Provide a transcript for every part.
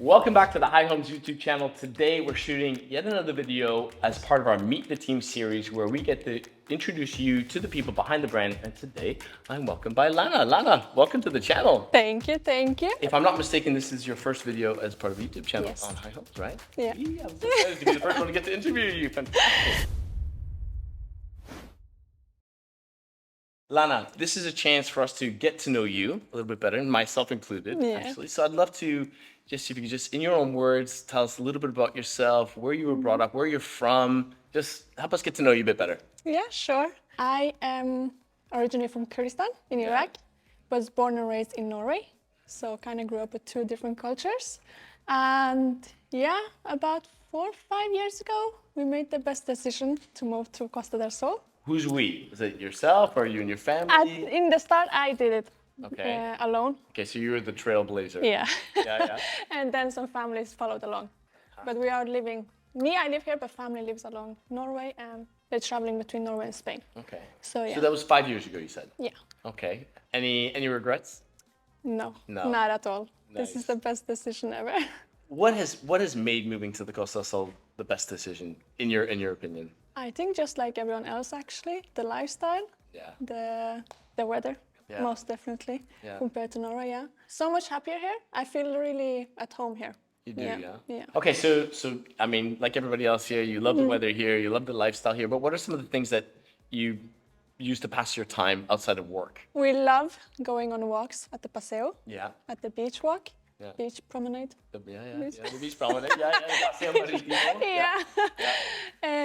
Welcome back to the High Homes YouTube channel. Today we're shooting yet another video as part of our Meet the Team series where we get to introduce you to the people behind the brand. And today I'm welcomed by Lana. Lana, welcome to the channel. Thank you, thank you. If I'm not mistaken, this is your first video as part of the YouTube channel Yes. on High Homes, right? Yeah. I'm so excited to be the first one to get to interview you. Fantastic. Lana, this is a chance for us to get to know you a little bit better, and myself included, actually. So I'd love to if you could just, in your own words, tell us a little bit about yourself, where you were brought up, where you're from. Just help us get to know you a bit better. Yeah, sure. I am originally from Kurdistan in Iraq, was born and raised in Norway. So kind of grew up with two different cultures. And yeah, about 4 or 5 years ago, we made the best decision to move to Costa del Sol. Who's we? Is it yourself or you and your family? In the start, I did it alone. Okay, so you were the trailblazer. Yeah. Yeah. And then some families followed along. But we are living, I live here, but family lives along Norway, and they're traveling between Norway and Spain. Okay. So yeah. So that was 5 years ago, you said? Yeah. Okay. Any regrets? No, No. not at all. Nice. This is the best decision ever. What has made moving to the Costa del Sol the best decision in your opinion? I think just like everyone else, actually, the lifestyle, the weather, most definitely, compared to Norway. Yeah, so much happier here. I feel really at home here. You do, yeah. Okay, so I mean, like everybody else here, you love the weather here, you love the lifestyle here. But what are some of the things that you use to pass your time outside of work? We love going on walks at the paseo. Yeah. At the beach walk. Yeah. Beach promenade. The beach promenade. Paseo Marítimo.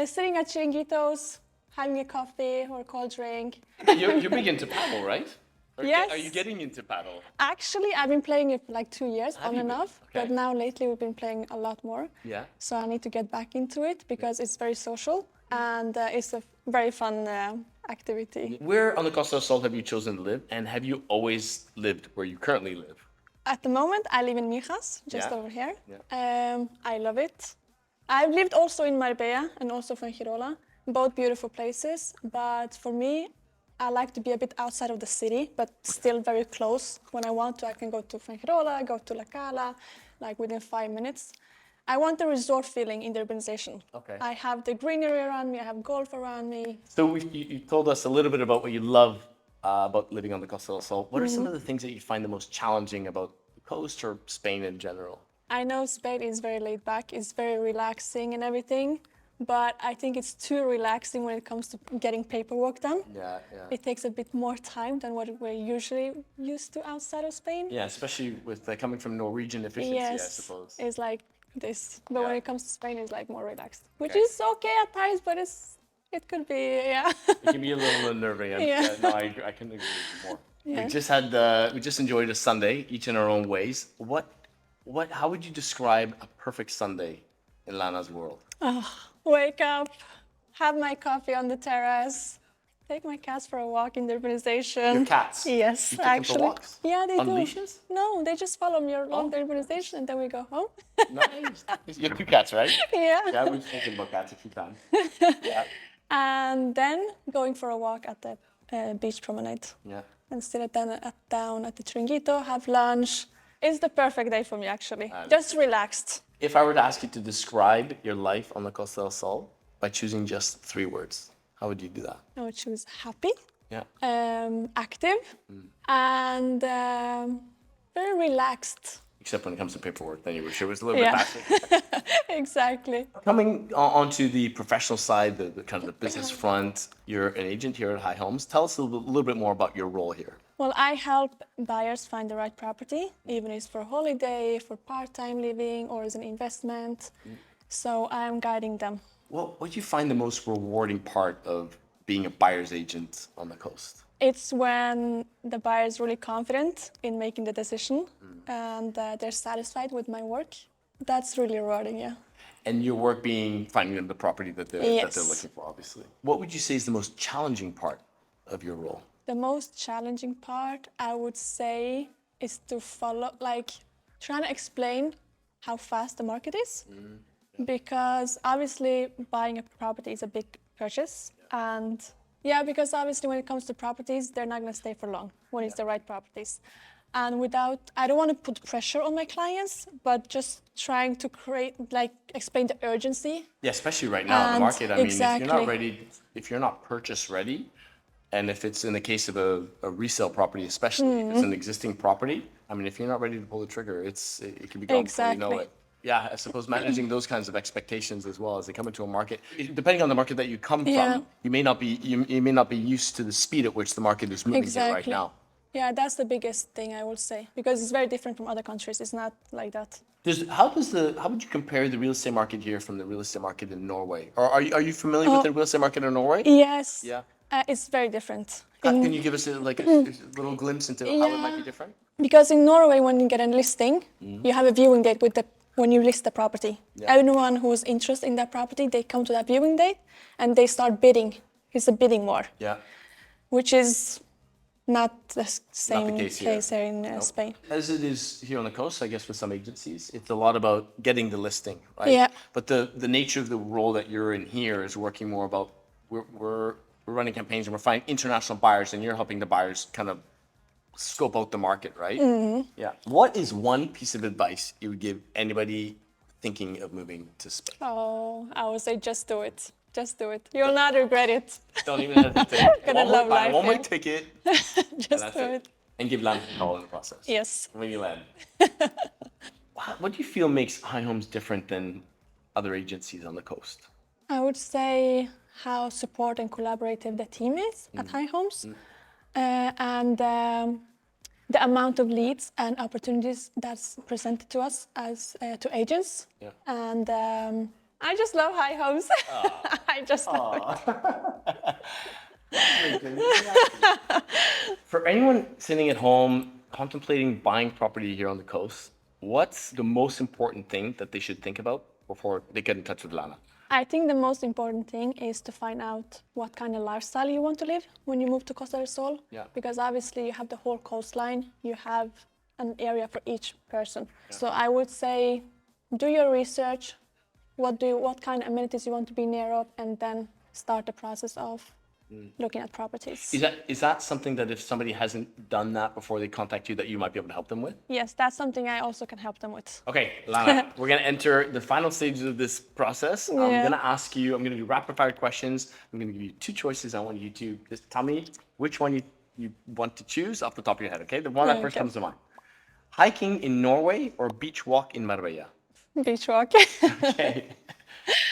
Sitting at chiringuitos, having a coffee or a cold drink. You're big into paddle, right? Yes. Are you getting into paddle? Actually, I've been playing it for like 2 years, Have on you and been? off. Okay. But now lately we've been playing a lot more. Yeah. So I need to get back into it because it's very social and it's a very fun activity. Where on the Costa del Sol have you chosen to live, and have you always lived where you currently live? At the moment, I live in Mijas, just Yeah. over here. Yeah. I love it. I've lived also in Marbella and also Fuengirola, both beautiful places. But for me, I like to be a bit outside of the city, but still very close. When I want to, I can go to Fuengirola, go to La Cala, like within 5 minutes. I want the resort feeling in the urbanization. Okay. I have the greenery around me, I have golf around me. So you told us a little bit about what you love about living on the Costa del Sol. What are some of the things that you find the most challenging about the coast or Spain in general? I know Spain is very laid back, it's very relaxing and everything, but I think it's too relaxing when it comes to getting paperwork done. Yeah. It takes a bit more time than what we're usually used to outside of Spain. Yeah, especially with coming from Norwegian efficiency, I suppose. It's like this. But when it comes to Spain, it's like more relaxed, which Okay. is okay at times, but it could be, It can be a little unnerving. No, I couldn't agree with you more. Yeah. We just enjoyed a Sunday, each in our own ways. How would you describe a perfect Sunday in Lana's world? Wake up, have my coffee on the terrace, take my cats for a walk in the urbanization. Your cats? Yes, You take them for actually. walks? Yeah, they On do. leashes? No, they just follow me along the urbanization and then we go home. Nice. You have 2 cats, right? Yeah. Yeah, we've spoken about cats a few times. Yeah. And then going for a walk at the beach promenade. Yeah. And sit down at the chiringuito, have lunch. It's the perfect day for me, actually. Just relaxed. If I were to ask you to describe your life on the Costa del Sol by choosing just 3 words, how would you do that? I would choose happy, Yeah. active, and very relaxed. Except when it comes to paperwork, then you were sure it was a little bit faster. Exactly. Coming onto the professional side, the kind of the business front, you're an agent here at High Homes. Tell us a little bit more about your role here. Well, I help buyers find the right property, even if it's for holiday, for part-time living, or as an investment. So I'm guiding them. Well, what do you find the most rewarding part of being a buyer's agent on the coast? It's when the buyer is really confident in making the decision and they're satisfied with my work. That's really rewarding, yeah. And your work being finding them the property that they're looking for, obviously. What would you say is the most challenging part of your role? The most challenging part, I would say, is to trying to explain how fast the market is. Because obviously buying a property is a big purchase. And because obviously when it comes to properties, they're not going to stay for long when it's the right properties. and without, I don't want to put pressure on my clients, but just trying to create, like, explain the urgency. Yeah, especially right now in the And market. I mean, if you're not exactly. ready, if you're not purchase ready, and if it's in the case of a resale property, especially if it's an existing property, I mean, if you're not ready to pull the trigger, it can be gone before you know Exactly. it. Yeah, I suppose managing those kinds of expectations as well as they come into a market, depending on the market that you come Yeah. from, you may not be used to the speed at which the market is moving here right Exactly. now. Yeah, that's the biggest thing I would say, because it's very different from other countries. It's not like that. How would you compare the real estate market here from the real estate market in Norway? Or are you familiar with the real estate market in Norway? Yes. Yeah. It's very different. Can you give us a little glimpse into how it might be Yeah. different? Because in Norway, when you get a listing, you have a viewing date with the when you list the property. Yeah. Anyone who is interested in that property, they come to that viewing date and they start bidding. It's a bidding war, Yeah. which is not the Not same the case case here. here in Nope. Spain. As it is here on the coast, I guess with some agencies, it's a lot about getting the listing, right? Yeah. But the nature of the role that you're in here is working more about we're running campaigns and we're finding international buyers, and you're helping the buyers kind of scope out the market, right? Yeah. What is one piece of advice you would give anybody thinking of moving to Spain? Oh, I would say just do it. Just do it. You'll not regret it. Don't even hesitate. Gonna love Buy life, one way yeah. ticket, and Just that's do it. it. And give Lana a call in the process. Yes. When you land. What do you feel makes High Homes different than other agencies on the coast? I would say how support and collaborative the team is at High Homes, and the amount of leads and opportunities that's presented to us as to agents. Yeah. And I just love High Homes. I just love it. For anyone sitting at home contemplating buying property here on the coast, what's the most important thing that they should think about before they get in touch with Lana? I think the most important thing is to find out what kind of lifestyle you want to live when you move to Costa del Sol. Yeah. Because obviously you have the whole coastline, you have an area for each person. Yeah. So I would say do your research, what kind of amenities you want to be near of, and then start the process of looking at properties. Is that something that if somebody hasn't done that before they contact you that you might be able to help them with? Yes, that's something I also can help them with. Okay, Lana, we're going to enter the final stages of this process. I'm going to ask you, I'm going to do rapid fire questions. I'm going to give you two choices. I want you to just tell me which one you want to choose off the top of your head, okay? The one that first comes to mind. Hiking in Norway or beach walk in Marbella? Beach walk. Okay.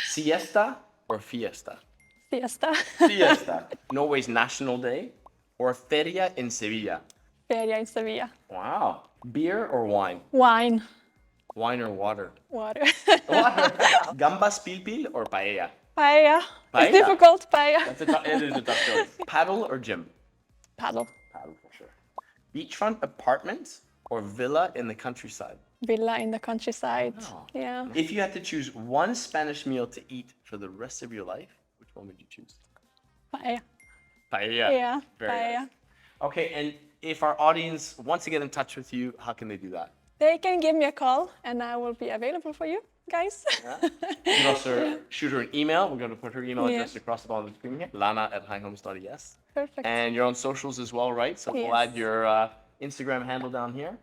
Siesta or fiesta? Fiesta. Fiesta. Norway's National Day or Feria in Sevilla? Feria in Sevilla. Wow. Beer or wine? Wine. Wine or water? Water. Water. Gambas pilpil or paella? Paella. Paella. It's difficult, paella. It is a tough choice. Paddle or gym? Paddle. Paddle for sure. Beachfront apartments or villa in the countryside? Villa in the countryside. Oh. Yeah. If you had to choose one Spanish meal to eat for the rest of your life, which one would you choose? Paella. Paella. Yeah, Very paella. nice. Okay, and if our audience wants to get in touch with you, how can they do that? They can give me a call and I will be available for you guys. Yeah. You can also shoot her an email. We're going to put her email address across the bottom of the screen here. Lana@highhomes.es. Perfect. And you're on socials as well, right? So we'll Yes. add your Instagram handle down here.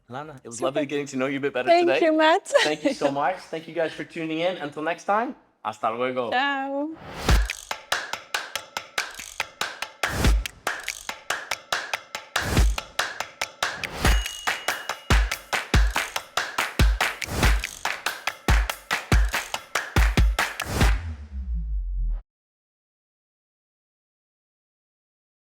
Lana, it was lovely getting to know you a bit better Thank today. you, Matt. Thank you so much. Thank you guys for tuning in. Until next time, hasta luego. Ciao.